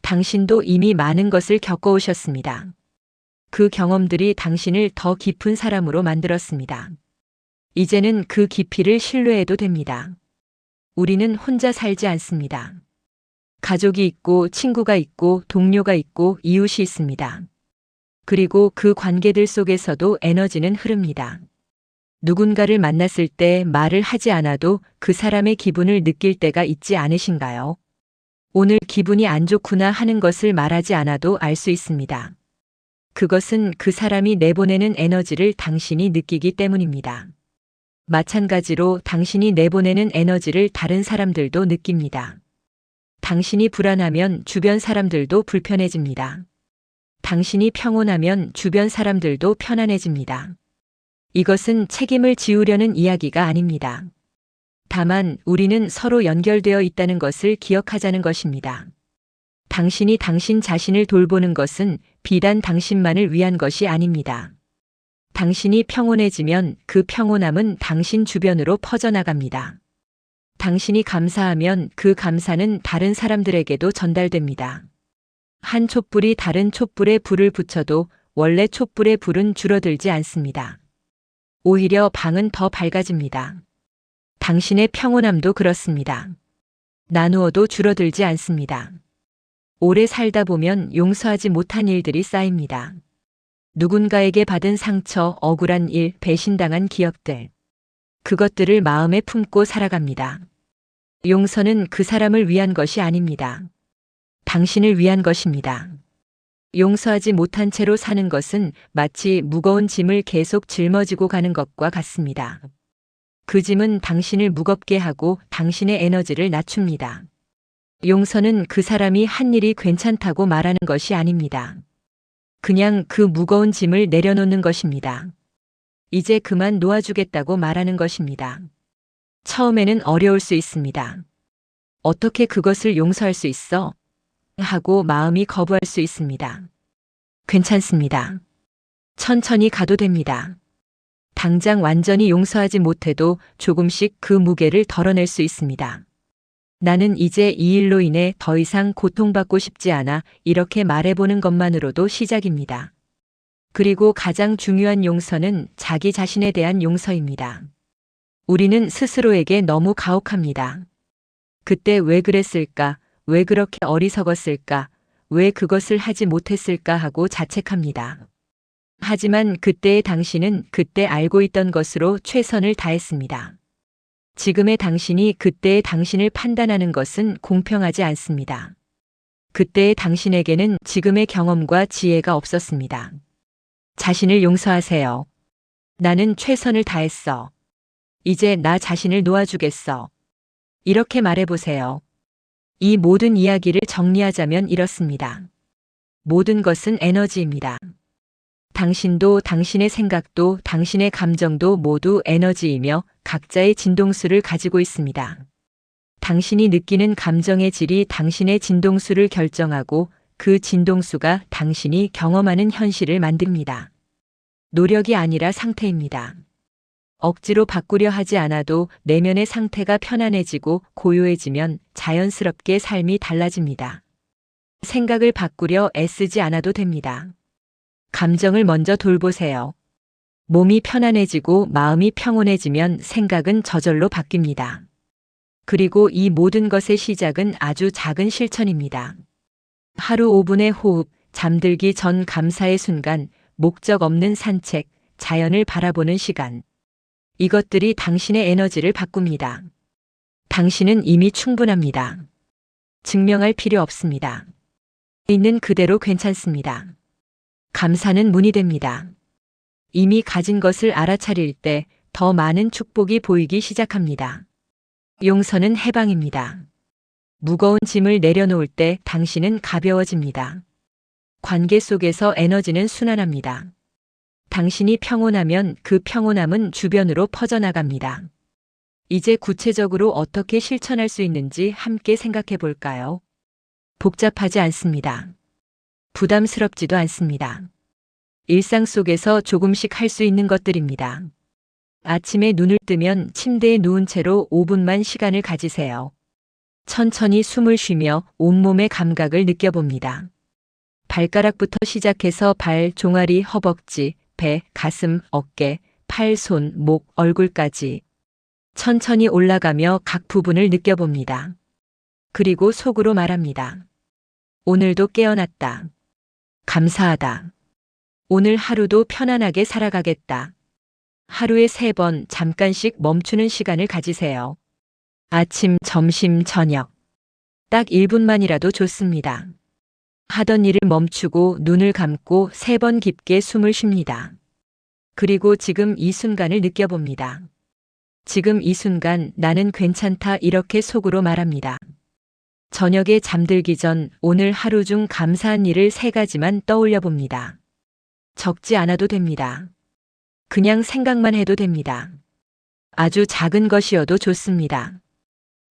Speaker 1: 당신도 이미 많은 것을 겪어오셨습니다. 그 경험들이 당신을 더 깊은 사람으로 만들었습니다. 이제는 그 깊이를 신뢰해도 됩니다. 우리는 혼자 살지 않습니다. 가족이 있고 친구가 있고 동료가 있고 이웃이 있습니다. 그리고 그 관계들 속에서도 에너지는 흐릅니다. 누군가를 만났을 때 말을 하지 않아도 그 사람의 기분을 느낄 때가 있지 않으신가요? 오늘 기분이 안 좋구나 하는 것을 말하지 않아도 알 수 있습니다. 그것은 그 사람이 내보내는 에너지를 당신이 느끼기 때문입니다. 마찬가지로 당신이 내보내는 에너지를 다른 사람들도 느낍니다. 당신이 불안하면 주변 사람들도 불편해집니다. 당신이 평온하면 주변 사람들도 편안해집니다. 이것은 책임을 지우려는 이야기가 아닙니다. 다만 우리는 서로 연결되어 있다는 것을 기억하자는 것입니다. 당신이 당신 자신을 돌보는 것은 비단 당신만을 위한 것이 아닙니다. 당신이 평온해지면 그 평온함은 당신 주변으로 퍼져나갑니다. 당신이 감사하면 그 감사는 다른 사람들에게도 전달됩니다. 한 촛불이 다른 촛불에 불을 붙여도 원래 촛불의 불은 줄어들지 않습니다. 오히려 방은 더 밝아집니다. 당신의 평온함도 그렇습니다. 나누어도 줄어들지 않습니다. 오래 살다 보면 용서하지 못한 일들이 쌓입니다. 누군가에게 받은 상처, 억울한 일, 배신당한 기억들. 그것들을 마음에 품고 살아갑니다. 용서는 그 사람을 위한 것이 아닙니다. 당신을 위한 것입니다. 용서하지 못한 채로 사는 것은 마치 무거운 짐을 계속 짊어지고 가는 것과 같습니다. 그 짐은 당신을 무겁게 하고 당신의 에너지를 낮춥니다. 용서는 그 사람이 한 일이 괜찮다고 말하는 것이 아닙니다. 그냥 그 무거운 짐을 내려놓는 것입니다. 이제 그만 놓아주겠다고 말하는 것입니다. 처음에는 어려울 수 있습니다. 어떻게 그것을 용서할 수 있어? 하고 마음이 거부할 수 있습니다. 괜찮습니다. 천천히 가도 됩니다. 당장 완전히 용서하지 못해도 조금씩 그 무게를 덜어낼 수 있습니다. 나는 이제 이 일로 인해 더 이상 고통받고 싶지 않아 이렇게 말해보는 것만으로도 시작입니다. 그리고 가장 중요한 용서는 자기 자신에 대한 용서입니다. 우리는 스스로에게 너무 가혹합니다. 그때 왜 그랬을까? 왜 그렇게 어리석었을까? 왜 그것을 하지 못했을까 하고 자책합니다. 하지만 그때의 당신은 그때 알고 있던 것으로 최선을 다했습니다. 지금의 당신이 그때의 당신을 판단하는 것은 공평하지 않습니다. 그때의 당신에게는 지금의 경험과 지혜가 없었습니다. 자신을 용서하세요. 나는 최선을 다했어. 이제 나 자신을 놓아주겠어. 이렇게 말해보세요. 이 모든 이야기를 정리하자면 이렇습니다. 모든 것은 에너지입니다. 당신도 당신의 생각도 당신의 감정도 모두 에너지이며 각자의 진동수를 가지고 있습니다. 당신이 느끼는 감정의 질이 당신의 진동수를 결정하고 그 진동수가 당신이 경험하는 현실을 만듭니다. 노력이 아니라 상태입니다. 억지로 바꾸려 하지 않아도 내면의 상태가 편안해지고 고요해지면 자연스럽게 삶이 달라집니다. 생각을 바꾸려 애쓰지 않아도 됩니다. 감정을 먼저 돌보세요. 몸이 편안해지고 마음이 평온해지면 생각은 저절로 바뀝니다. 그리고 이 모든 것의 시작은 아주 작은 실천입니다. 하루 5분의 호흡, 잠들기 전 감사의 순간, 목적 없는 산책, 자연을 바라보는 시간. 이것들이 당신의 에너지를 바꿉니다. 당신은 이미 충분합니다. 증명할 필요 없습니다. 있는 그대로 괜찮습니다. 감사는 문이 됩니다. 이미 가진 것을 알아차릴 때 더 많은 축복이 보이기 시작합니다. 용서는 해방입니다. 무거운 짐을 내려놓을 때 당신은 가벼워집니다. 관계 속에서 에너지는 순환합니다. 당신이 평온하면 그 평온함은 주변으로 퍼져나갑니다. 이제 구체적으로 어떻게 실천할 수 있는지 함께 생각해 볼까요? 복잡하지 않습니다. 부담스럽지도 않습니다. 일상 속에서 조금씩 할 수 있는 것들입니다. 아침에 눈을 뜨면 침대에 누운 채로 5분만 시간을 가지세요. 천천히 숨을 쉬며 온몸의 감각을 느껴봅니다. 발가락부터 시작해서 발, 종아리, 허벅지, 배, 가슴, 어깨, 팔, 손, 목, 얼굴까지 천천히 올라가며 각 부분을 느껴봅니다. 그리고 속으로 말합니다. 오늘도 깨어났다. 감사하다. 오늘 하루도 편안하게 살아가겠다. 하루에 3번 잠깐씩 멈추는 시간을 가지세요. 아침, 점심, 저녁. 딱 1분만이라도 좋습니다. 하던 일을 멈추고 눈을 감고 3번 깊게 숨을 쉽니다. 그리고 지금 이 순간을 느껴봅니다. 지금 이 순간 나는 괜찮다 이렇게 속으로 말합니다. 저녁에 잠들기 전 오늘 하루 중 감사한 일을 3가지만 떠올려 봅니다. 적지 않아도 됩니다. 그냥 생각만 해도 됩니다. 아주 작은 것이어도 좋습니다.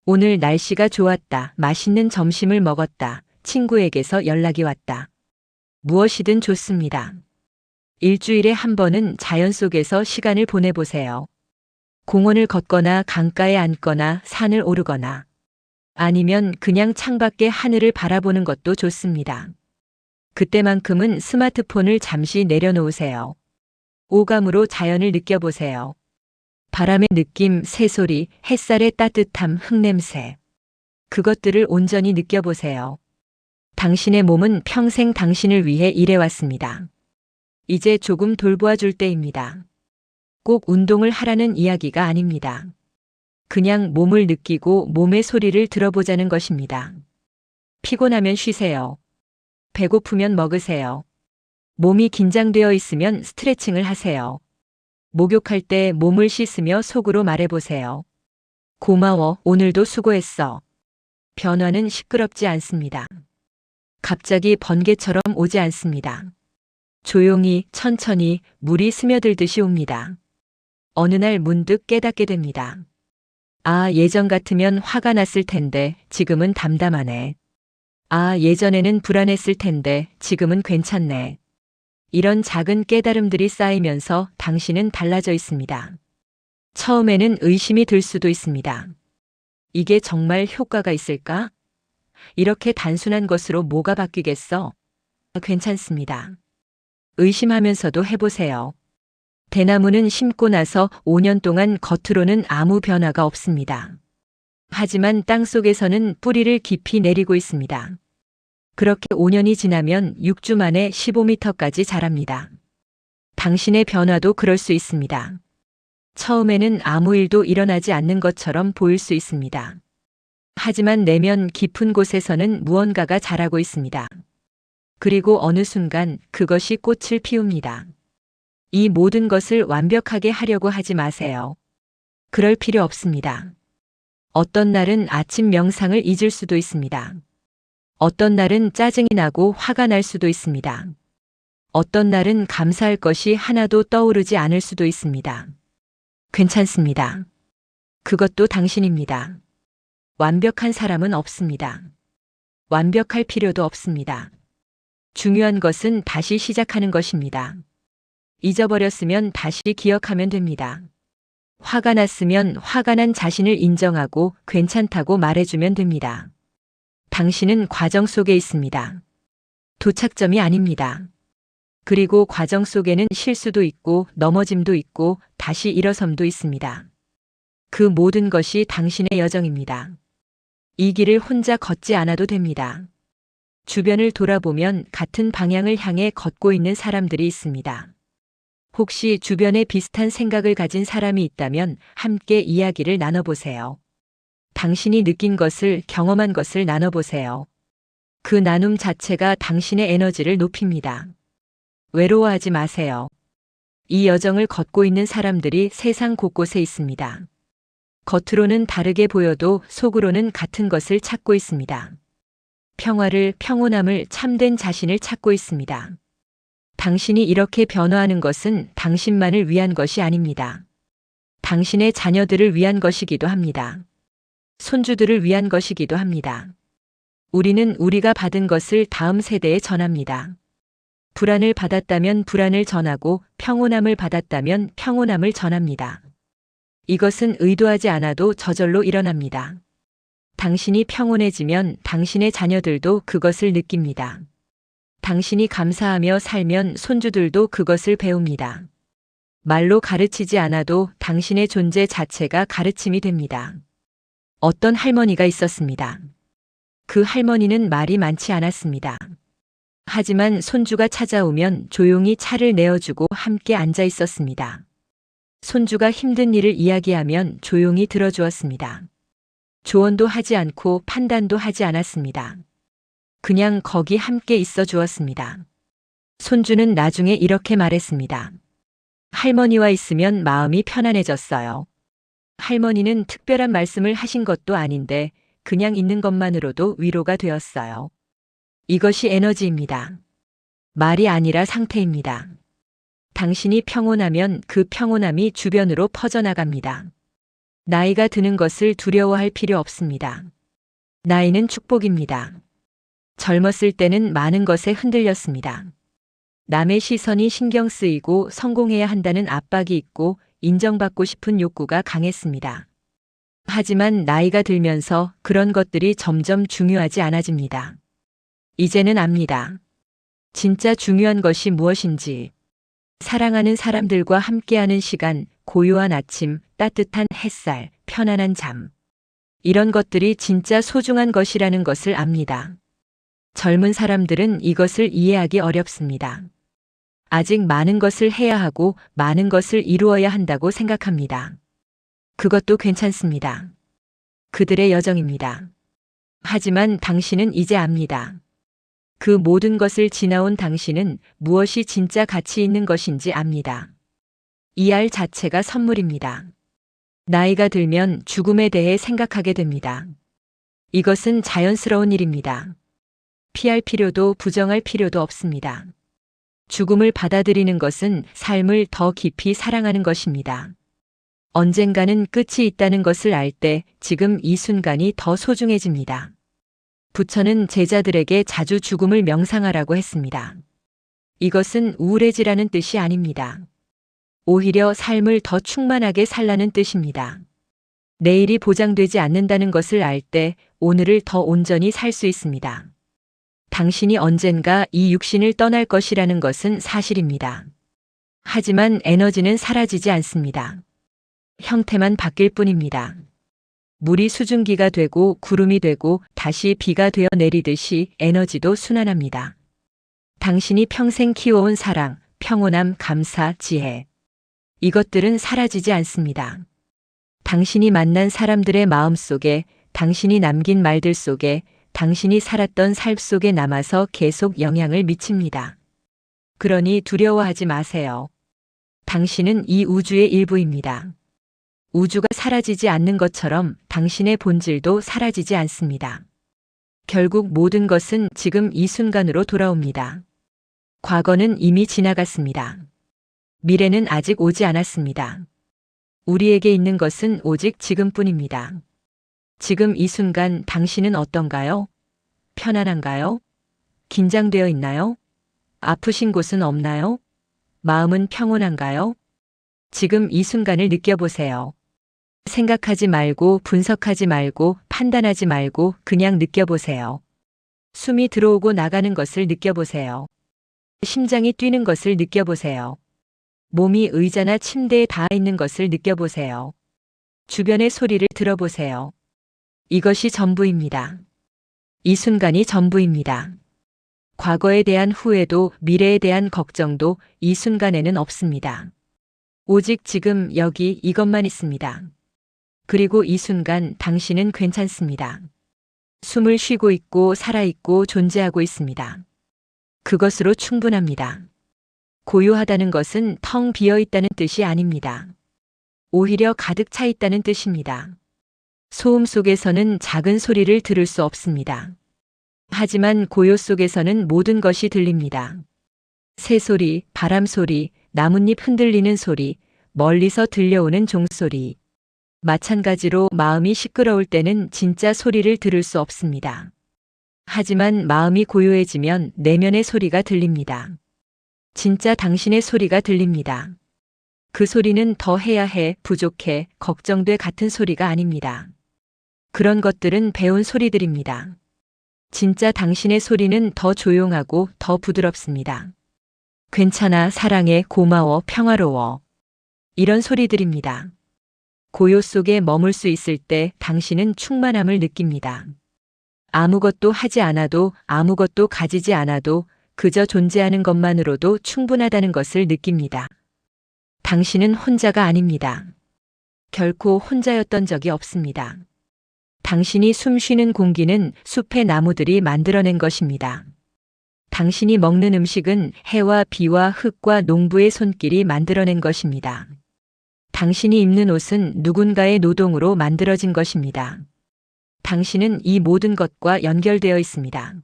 Speaker 1: 오늘 날씨가 좋았다. 맛있는 점심을 먹었다. 친구에게서 연락이 왔다. 무엇이든 좋습니다. 일주일에 한 번은 자연 속에서 시간을 보내보세요. 공원을 걷거나 강가에 앉거나 산을 오르거나 아니면 그냥 창밖의 하늘을 바라보는 것도 좋습니다. 그때만큼은 스마트폰을 잠시 내려놓으세요. 오감으로 자연을 느껴보세요. 바람의 느낌, 새소리, 햇살의 따뜻함, 흙냄새. 그것들을 온전히 느껴보세요. 당신의 몸은 평생 당신을 위해 일해왔습니다. 이제 조금 돌보아 줄 때입니다. 꼭 운동을 하라는 이야기가 아닙니다. 그냥 몸을 느끼고 몸의 소리를 들어보자는 것입니다. 피곤하면 쉬세요. 배고프면 먹으세요. 몸이 긴장되어 있으면 스트레칭을 하세요. 목욕할 때 몸을 씻으며 속으로 말해보세요. 고마워, 오늘도 수고했어. 변화는 시끄럽지 않습니다. 갑자기 번개처럼 오지 않습니다. 조용히, 천천히 물이 스며들듯이 옵니다. 어느 날 문득 깨닫게 됩니다. 아, 예전 같으면 화가 났을 텐데 지금은 담담하네. 아, 예전에는 불안했을 텐데 지금은 괜찮네. 이런 작은 깨달음들이 쌓이면서 당신은 달라져 있습니다. 처음에는 의심이 들 수도 있습니다. 이게 정말 효과가 있을까? 이렇게 단순한 것으로 뭐가 바뀌겠어? 괜찮습니다. 의심하면서도 해보세요. 대나무는 심고 나서 5년 동안 겉으로는 아무 변화가 없습니다. 하지만 땅속에서는 뿌리를 깊이 내리고 있습니다. 그렇게 5년이 지나면 6주 만에 15m까지 자랍니다. 당신의 변화도 그럴 수 있습니다. 처음에는 아무 일도 일어나지 않는 것처럼 보일 수 있습니다. 하지만 내면 깊은 곳에서는 무언가가 자라고 있습니다. 그리고 어느 순간 그것이 꽃을 피웁니다. 이 모든 것을 완벽하게 하려고 하지 마세요. 그럴 필요 없습니다. 어떤 날은 아침 명상을 잊을 수도 있습니다. 어떤 날은 짜증이 나고 화가 날 수도 있습니다. 어떤 날은 감사할 것이 하나도 떠오르지 않을 수도 있습니다. 괜찮습니다. 그것도 당신입니다. 완벽한 사람은 없습니다. 완벽할 필요도 없습니다. 중요한 것은 다시 시작하는 것입니다. 잊어버렸으면 다시 기억하면 됩니다. 화가 났으면 화가 난 자신을 인정하고 괜찮다고 말해주면 됩니다. 당신은 과정 속에 있습니다. 도착점이 아닙니다. 그리고 과정 속에는 실수도 있고 넘어짐도 있고 다시 일어섬도 있습니다. 그 모든 것이 당신의 여정입니다. 이 길을 혼자 걷지 않아도 됩니다. 주변을 돌아보면 같은 방향을 향해 걷고 있는 사람들이 있습니다. 혹시 주변에 비슷한 생각을 가진 사람이 있다면 함께 이야기를 나눠보세요. 당신이 느낀 것을, 경험한 것을 나눠보세요. 그 나눔 자체가 당신의 에너지를 높입니다. 외로워하지 마세요. 이 여정을 걷고 있는 사람들이 세상 곳곳에 있습니다. 겉으로는 다르게 보여도 속으로는 같은 것을 찾고 있습니다. 평화를, 평온함을, 참된 자신을 찾고 있습니다. 당신이 이렇게 변화하는 것은 당신만을 위한 것이 아닙니다. 당신의 자녀들을 위한 것이기도 합니다. 손주들을 위한 것이기도 합니다. 우리는 우리가 받은 것을 다음 세대에 전합니다. 불안을 받았다면 불안을 전하고 평온함을 받았다면 평온함을 전합니다. 이것은 의도하지 않아도 저절로 일어납니다. 당신이 평온해지면 당신의 자녀들도 그것을 느낍니다. 당신이 감사하며 살면 손주들도 그것을 배웁니다. 말로 가르치지 않아도 당신의 존재 자체가 가르침이 됩니다. 어떤 할머니가 있었습니다. 그 할머니는 말이 많지 않았습니다. 하지만 손주가 찾아오면 조용히 차를 내어주고 함께 앉아 있었습니다. 손주가 힘든 일을 이야기하면 조용히 들어주었습니다. 조언도 하지 않고 판단도 하지 않았습니다. 그냥 거기 함께 있어 주었습니다. 손주는 나중에 이렇게 말했습니다. 할머니와 있으면 마음이 편안해졌어요. 할머니는 특별한 말씀을 하신 것도 아닌데 그냥 있는 것만으로도 위로가 되었어요. 이것이 에너지입니다. 말이 아니라 상태입니다. 당신이 평온하면 그 평온함이 주변으로 퍼져나갑니다. 나이가 드는 것을 두려워할 필요 없습니다. 나이는 축복입니다. 젊었을 때는 많은 것에 흔들렸습니다. 남의 시선이 신경 쓰이고 성공해야 한다는 압박이 있고 인정받고 싶은 욕구가 강했습니다. 하지만 나이가 들면서 그런 것들이 점점 중요하지 않아집니다. 이제는 압니다. 진짜 중요한 것이 무엇인지. 사랑하는 사람들과 함께하는 시간, 고요한 아침, 따뜻한 햇살, 편안한 잠. 이런 것들이 진짜 소중한 것이라는 것을 압니다. 젊은 사람들은 이것을 이해하기 어렵습니다. 아직 많은 것을 해야 하고 많은 것을 이루어야 한다고 생각합니다. 그것도 괜찮습니다. 그들의 여정입니다. 하지만 당신은 이제 압니다. 그 모든 것을 지나온 당신은 무엇이 진짜 가치 있는 것인지 압니다. 이 알 자체가 선물입니다. 나이가 들면 죽음에 대해 생각하게 됩니다. 이것은 자연스러운 일입니다. 피할 필요도 부정할 필요도 없습니다. 죽음을 받아들이는 것은 삶을 더 깊이 사랑하는 것입니다. 언젠가는 끝이 있다는 것을 알 때 지금 이 순간이 더 소중해집니다. 부처는 제자들에게 자주 죽음을 명상하라고 했습니다. 이것은 우울해지라는 뜻이 아닙니다. 오히려 삶을 더 충만하게 살라는 뜻입니다. 내일이 보장되지 않는다는 것을 알 때 오늘을 더 온전히 살 수 있습니다. 당신이 언젠가 이 육신을 떠날 것이라는 것은 사실입니다. 하지만 에너지는 사라지지 않습니다. 형태만 바뀔 뿐입니다. 물이 수증기가 되고 구름이 되고 다시 비가 되어 내리듯이 에너지도 순환합니다. 당신이 평생 키워온 사랑, 평온함, 감사, 지혜. 이것들은 사라지지 않습니다. 당신이 만난 사람들의 마음 속에, 당신이 남긴 말들 속에, 당신이 살았던 삶 속에 남아서 계속 영향을 미칩니다. 그러니 두려워하지 마세요. 당신은 이 우주의 일부입니다. 우주가 사라지지 않는 것처럼 당신의 본질도 사라지지 않습니다. 결국 모든 것은 지금 이 순간으로 돌아옵니다. 과거는 이미 지나갔습니다. 미래는 아직 오지 않았습니다. 우리에게 있는 것은 오직 지금뿐입니다. 지금 이 순간 당신은 어떤가요? 편안한가요? 긴장되어 있나요? 아프신 곳은 없나요? 마음은 평온한가요? 지금 이 순간을 느껴보세요. 생각하지 말고 분석하지 말고 판단하지 말고 그냥 느껴보세요. 숨이 들어오고 나가는 것을 느껴보세요. 심장이 뛰는 것을 느껴보세요. 몸이 의자나 침대에 닿아 있는 것을 느껴보세요. 주변의 소리를 들어보세요. 이것이 전부입니다. 이 순간이 전부입니다. 과거에 대한 후회도 미래에 대한 걱정도 이 순간에는 없습니다. 오직 지금 여기 이것만 있습니다. 그리고 이 순간 당신은 괜찮습니다. 숨을 쉬고 있고 살아있고 존재하고 있습니다. 그것으로 충분합니다. 고요하다는 것은 텅 비어 있다는 뜻이 아닙니다. 오히려 가득 차 있다는 뜻입니다. 소음 속에서는 작은 소리를 들을 수 없습니다. 하지만 고요 속에서는 모든 것이 들립니다. 새소리, 바람소리, 나뭇잎 흔들리는 소리, 멀리서 들려오는 종소리. 마찬가지로 마음이 시끄러울 때는 진짜 소리를 들을 수 없습니다. 하지만 마음이 고요해지면 내면의 소리가 들립니다. 진짜 당신의 소리가 들립니다. 그 소리는 더 해야 해, 부족해, 걱정돼 같은 소리가 아닙니다. 그런 것들은 배운 소리들입니다. 진짜 당신의 소리는 더 조용하고 더 부드럽습니다. 괜찮아, 사랑해, 고마워, 평화로워. 이런 소리들입니다. 고요 속에 머물 수 있을 때 당신은 충만함을 느낍니다. 아무것도 하지 않아도 아무것도 가지지 않아도 그저 존재하는 것만으로도 충분하다는 것을 느낍니다. 당신은 혼자가 아닙니다. 결코 혼자였던 적이 없습니다. 당신이 숨 쉬는 공기는 숲의 나무들이 만들어낸 것입니다. 당신이 먹는 음식은 해와 비와 흙과 농부의 손길이 만들어낸 것입니다. 당신이 입는 옷은 누군가의 노동으로 만들어진 것입니다. 당신은 이 모든 것과 연결되어 있습니다.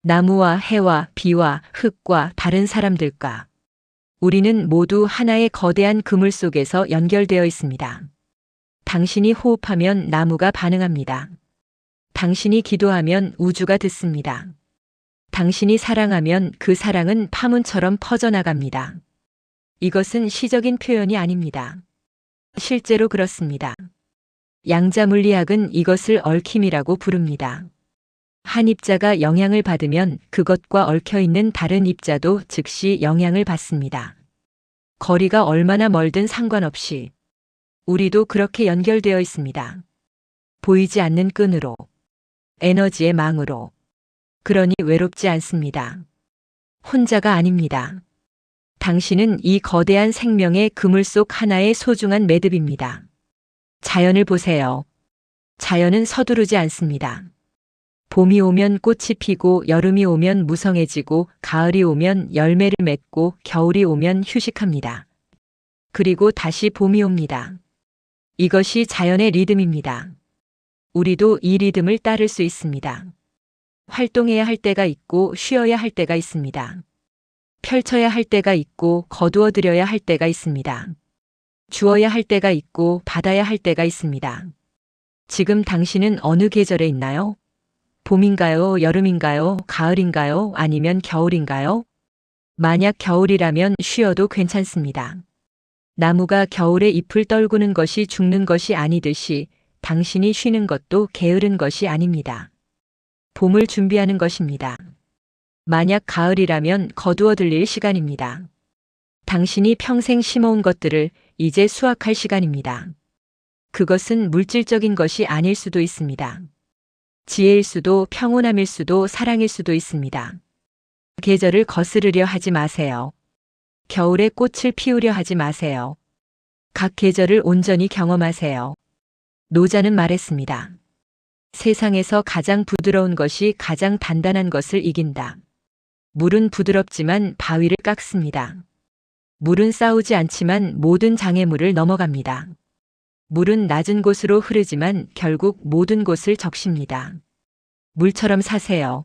Speaker 1: 나무와 해와 비와 흙과 다른 사람들과 우리는 모두 하나의 거대한 그물 속에서 연결되어 있습니다. 당신이 호흡하면 나무가 반응합니다. 당신이 기도하면 우주가 듣습니다. 당신이 사랑하면 그 사랑은 파문처럼 퍼져나갑니다. 이것은 시적인 표현이 아닙니다. 실제로 그렇습니다. 양자 물리학은 이것을 얽힘이라고 부릅니다. 한 입자가 영향을 받으면 그것과 얽혀 있는 다른 입자도 즉시 영향을 받습니다. 거리가 얼마나 멀든 상관없이 우리도 그렇게 연결되어 있습니다. 보이지 않는 끈으로, 에너지의 망으로. 그러니 외롭지 않습니다. 혼자가 아닙니다. 당신은 이 거대한 생명의 그물 속 하나의 소중한 매듭입니다. 자연을 보세요. 자연은 서두르지 않습니다. 봄이 오면 꽃이 피고 여름이 오면 무성해지고 가을이 오면 열매를 맺고 겨울이 오면 휴식합니다. 그리고 다시 봄이 옵니다. 이것이 자연의 리듬입니다. 우리도 이 리듬을 따를 수 있습니다. 활동해야 할 때가 있고 쉬어야 할 때가 있습니다. 펼쳐야 할 때가 있고 거두어 들여야 할 때가 있습니다. 주어야 할 때가 있고 받아야 할 때가 있습니다. 지금 당신은 어느 계절에 있나요? 봄인가요? 여름인가요? 가을인가요? 아니면 겨울인가요? 만약 겨울이라면 쉬어도 괜찮습니다. 나무가 겨울에 잎을 떨구는 것이 죽는 것이 아니듯이 당신이 쉬는 것도 게으른 것이 아닙니다. 봄을 준비하는 것입니다. 만약 가을이라면 거두어 들릴 시간입니다. 당신이 평생 심어온 것들을 이제 수확할 시간입니다. 그것은 물질적인 것이 아닐 수도 있습니다. 지혜일 수도 평온함일 수도 사랑일 수도 있습니다. 계절을 거스르려 하지 마세요. 겨울에 꽃을 피우려 하지 마세요. 각 계절을 온전히 경험하세요. 노자는 말했습니다. 세상에서 가장 부드러운 것이 가장 단단한 것을 이긴다. 물은 부드럽지만 바위를 깎습니다. 물은 싸우지 않지만 모든 장애물을 넘어갑니다. 물은 낮은 곳으로 흐르지만 결국 모든 곳을 적십니다. 물처럼 사세요.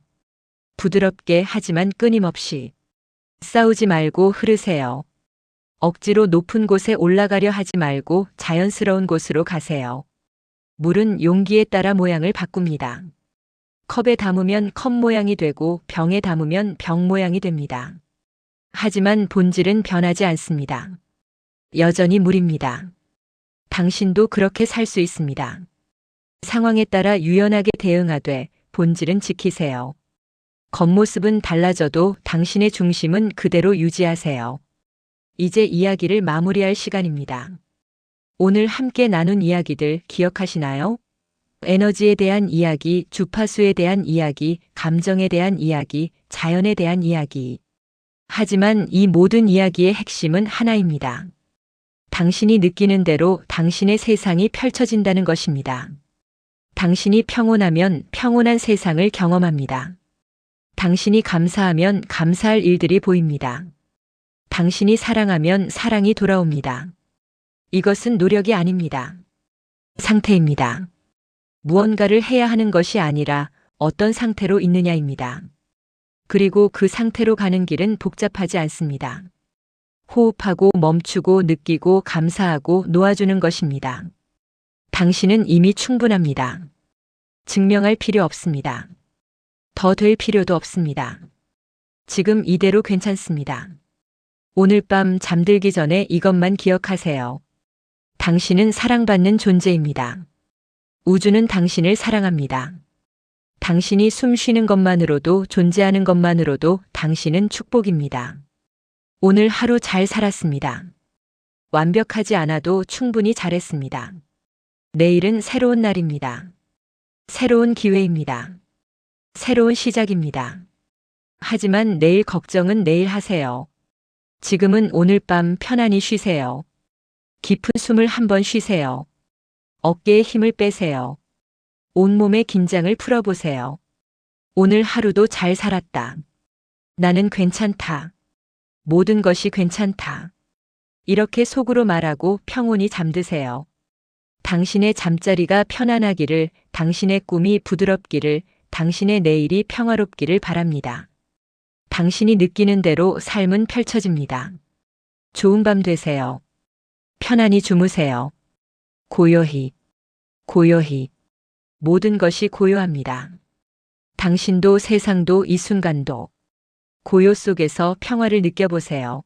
Speaker 1: 부드럽게 하지만 끊임없이. 싸우지 말고 흐르세요. 억지로 높은 곳에 올라가려 하지 말고 자연스러운 곳으로 가세요. 물은 용기에 따라 모양을 바꿉니다. 컵에 담으면 컵 모양이 되고 병에 담으면 병 모양이 됩니다. 하지만 본질은 변하지 않습니다. 여전히 물입니다. 당신도 그렇게 살 수 있습니다. 상황에 따라 유연하게 대응하되 본질은 지키세요. 겉모습은 달라져도 당신의 중심은 그대로 유지하세요. 이제 이야기를 마무리할 시간입니다. 오늘 함께 나눈 이야기들 기억하시나요? 에너지에 대한 이야기, 주파수에 대한 이야기, 감정에 대한 이야기, 자연에 대한 이야기. 하지만 이 모든 이야기의 핵심은 하나입니다. 당신이 느끼는 대로 당신의 세상이 펼쳐진다는 것입니다. 당신이 평온하면 평온한 세상을 경험합니다. 당신이 감사하면 감사할 일들이 보입니다. 당신이 사랑하면 사랑이 돌아옵니다. 이것은 노력이 아닙니다. 상태입니다. 무언가를 해야 하는 것이 아니라 어떤 상태로 있느냐입니다. 그리고 그 상태로 가는 길은 복잡하지 않습니다. 호흡하고 멈추고 느끼고 감사하고 놓아주는 것입니다. 당신은 이미 충분합니다. 증명할 필요 없습니다. 더 될 필요도 없습니다. 지금 이대로 괜찮습니다. 오늘 밤 잠들기 전에 이것만 기억하세요. 당신은 사랑받는 존재입니다. 우주는 당신을 사랑합니다. 당신이 숨 쉬는 것만으로도 존재하는 것만으로도 당신은 축복입니다. 오늘 하루 잘 살았습니다. 완벽하지 않아도 충분히 잘했습니다. 내일은 새로운 날입니다. 새로운 기회입니다. 새로운 시작입니다. 하지만 내일 걱정은 내일 하세요. 지금은 오늘 밤 편안히 쉬세요. 깊은 숨을 한번 쉬세요. 어깨에 힘을 빼세요. 온몸의 긴장을 풀어보세요. 오늘 하루도 잘 살았다. 나는 괜찮다. 모든 것이 괜찮다. 이렇게 속으로 말하고 평온히 잠드세요. 당신의 잠자리가 편안하기를, 당신의 꿈이 부드럽기를, 당신의 내일이 평화롭기를 바랍니다. 당신이 느끼는 대로 삶은 펼쳐집니다. 좋은 밤 되세요. 편안히 주무세요. 고요히, 고요히. 모든 것이 고요합니다. 당신도 세상도 이 순간도 고요 속에서 평화를 느껴보세요.